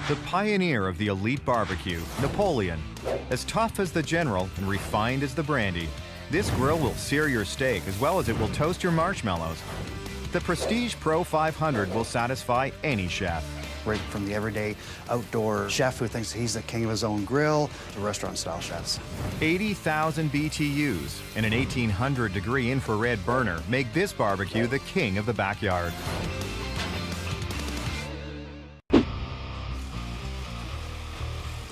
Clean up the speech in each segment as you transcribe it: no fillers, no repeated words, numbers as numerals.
The pioneer of the elite barbecue, Napoleon. As tough as the general and refined as the brandy, this grill will sear your steak as well as it will toast your marshmallows. The Prestige Pro 500 will satisfy any chef. Right from the everyday outdoor chef who thinks he's the king of his own grill to restaurant-style chefs. 80,000 BTUs and an 1800-degree infrared burner make this barbecue the king of the backyard.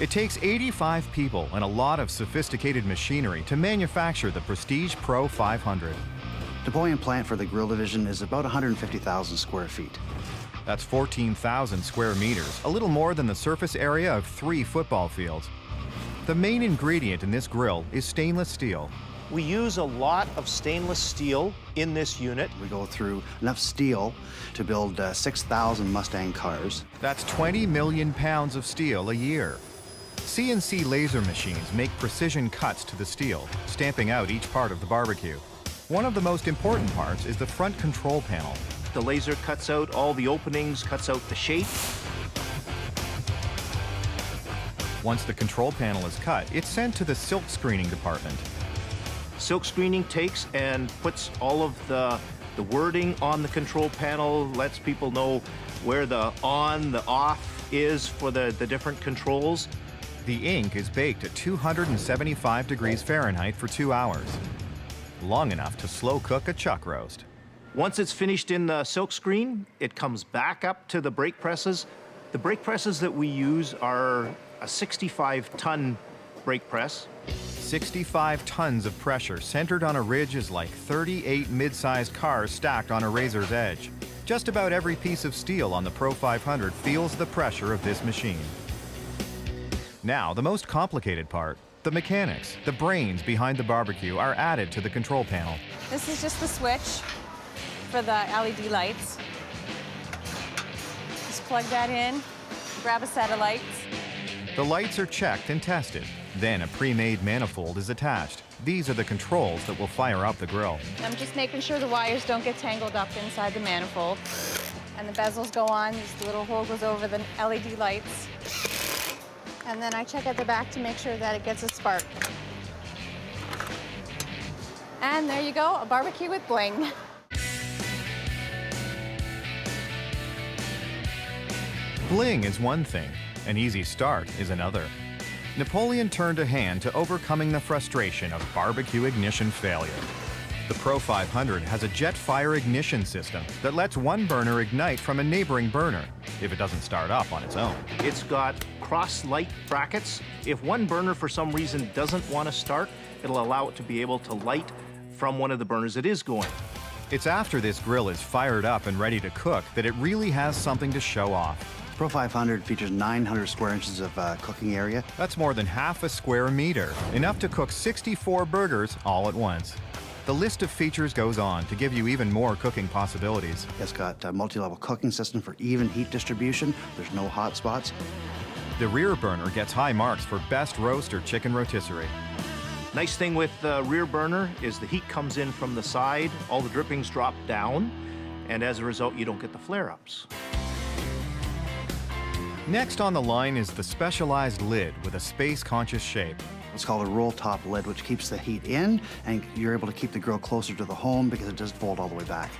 It takes 85 people and a lot of sophisticated machinery to manufacture the Prestige Pro 500. Napoleon plant for the grill division is about 150,000 square feet. That's 14,000 square meters, a little more than the surface area of 3 football fields. The main ingredient in this grill is stainless steel. We use a lot of stainless steel in this unit. We go through enough steel to build 6,000 Mustang cars. That's 20 million pounds of steel a year. CNC laser machines make precision cuts to the steel, stamping out each part of the barbecue. One of the most important parts is the front control panel. The laser cuts out all the openings, cuts out the shape. Once the control panel is cut, it's sent to the silk screening department. Silk screening takes and puts all of the wording on the control panel, lets people know where the on, the off is for the different controls. The ink is baked at 275 degrees Fahrenheit for 2 hours, long enough to slow cook a chuck roast. Once it's finished in the silk screen, it comes back up to the brake presses. The brake presses that we use are a 65-ton brake press. 65 tons of pressure centered on a ridge is like 38 mid-sized cars stacked on a razor's edge. Just about every piece of steel on the Pro 500 feels the pressure of this machine. Now, the most complicated part, the mechanics, the brains behind the barbecue are added to the control panel. This is just the switch for the LED lights. Just plug that in, grab a set of lights. The lights are checked and tested. Then a pre-made manifold is attached. These are the controls that will fire up the grill. I'm just making sure the wires don't get tangled up inside the manifold. And the bezels go on, this little hole goes over the LED lights. And then I check at the back to make sure that it gets a spark. And there you go, a barbecue with bling. Bling is one thing, an easy start is another. Napoleon turned a hand to overcoming the frustration of barbecue ignition failure. The Pro 500 has a jet fire ignition system that lets one burner ignite from a neighboring burner if it doesn't start up on its own. It's got cross light brackets. If one burner for some reason doesn't want to start, it'll allow it to be able to light from one of the burners it is going. It's after this grill is fired up and ready to cook that it really has something to show off. Pro 500 features 900 square inches of cooking area. That's more than half a square meter, enough to cook 64 burgers all at once. The list of features goes on to give you even more cooking possibilities. It's got a multi-level cooking system for even heat distribution. There's no hot spots. The rear burner gets high marks for best roast or chicken rotisserie. Nice thing with the rear burner is the heat comes in from the side, all the drippings drop down, and as a result, you don't get the flare-ups. Next on the line is the specialized lid with a space-conscious shape. It's called a roll-top lid, which keeps the heat in, and you're able to keep the grill closer to the home because it does fold all the way back.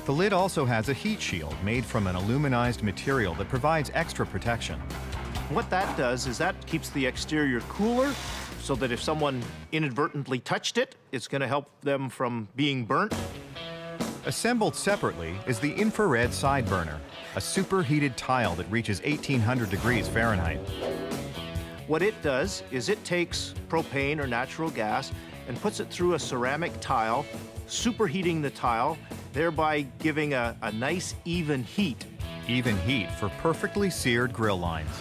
The lid also has a heat shield made from an aluminized material that provides extra protection. What that does is that keeps the exterior cooler so that if someone inadvertently touched it, it's going to help them from being burnt. Assembled separately is the infrared side burner, a superheated tile that reaches 1800 degrees Fahrenheit. What it does is it takes propane or natural gas and puts it through a ceramic tile, superheating the tile, thereby giving a nice even heat. Even heat for perfectly seared grill lines.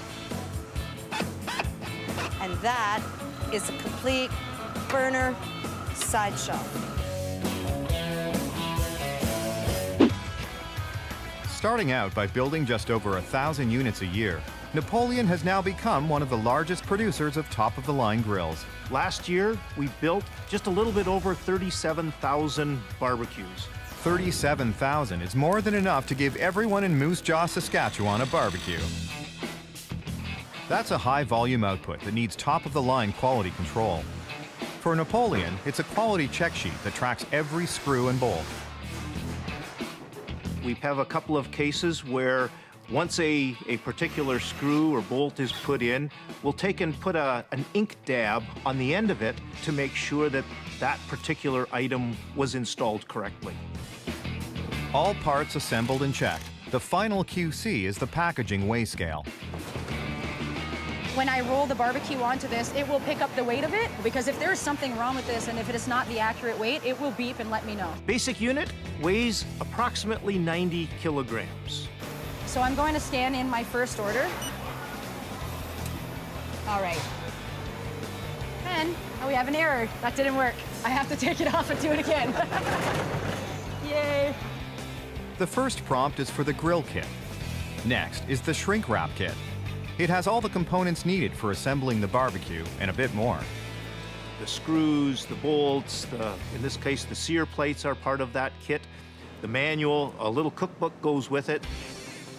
And that is a complete burner side shelf. Starting out by building just over 1,000 units a year, Napoleon has now become one of the largest producers of top-of-the-line grills. Last year, we built just a little bit over 37,000 barbecues. 37,000 is more than enough to give everyone in Moose Jaw, Saskatchewan a barbecue. That's a high-volume output that needs top-of-the-line quality control. For Napoleon, it's a quality check sheet that tracks every screw and bolt. We have a couple of cases where once a particular screw or bolt is put in, we'll take and put an ink dab on the end of it to make sure that that particular item was installed correctly. All parts assembled and checked. The final QC is the packaging weigh scale. When I roll the barbecue onto this, it will pick up the weight of it, because if there's something wrong with this and if it is not the accurate weight, it will beep and let me know. Basic unit weighs approximately 90 kilograms. So I'm going to scan in my first order. All right. And, oh, we have an error. That didn't work. I have to take it off and do it again. Yay. The first prompt is for the grill kit. Next is the shrink wrap kit. It has all the components needed for assembling the barbecue and a bit more. The screws, the bolts, in this case, the sear plates are part of that kit. The manual, a little cookbook goes with it.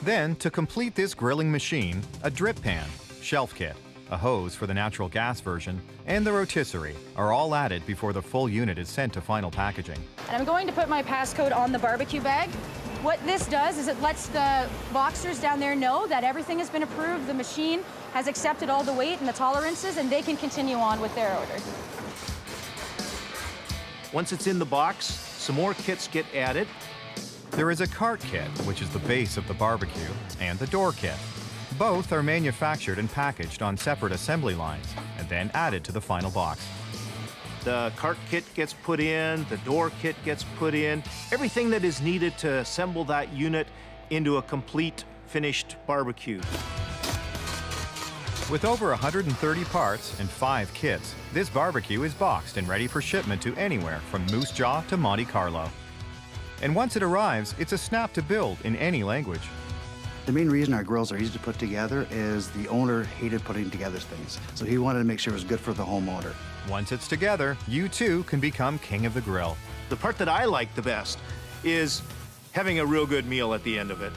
Then, to complete this grilling machine, a drip pan, shelf kit, a hose for the natural gas version, and the rotisserie are all added before the full unit is sent to final packaging. And I'm going to put my passcode on the barbecue bag. What this does is it lets the boxers down there know that everything has been approved, the machine has accepted all the weight and the tolerances, and they can continue on with their order. Once it's in the box, some more kits get added. There is a cart kit, which is the base of the barbecue, and the door kit. Both are manufactured and packaged on separate assembly lines, and then added to the final box. The cart kit gets put in, the door kit gets put in, everything that is needed to assemble that unit into a complete finished barbecue. With over 130 parts and 5 kits, this barbecue is boxed and ready for shipment to anywhere from Moose Jaw to Monte Carlo. And once it arrives, it's a snap to build in any language. The main reason our grills are easy to put together is the owner hated putting together things. So he wanted to make sure it was good for the homeowner. Once it's together, you too can become king of the grill. The part that I like the best is having a real good meal at the end of it.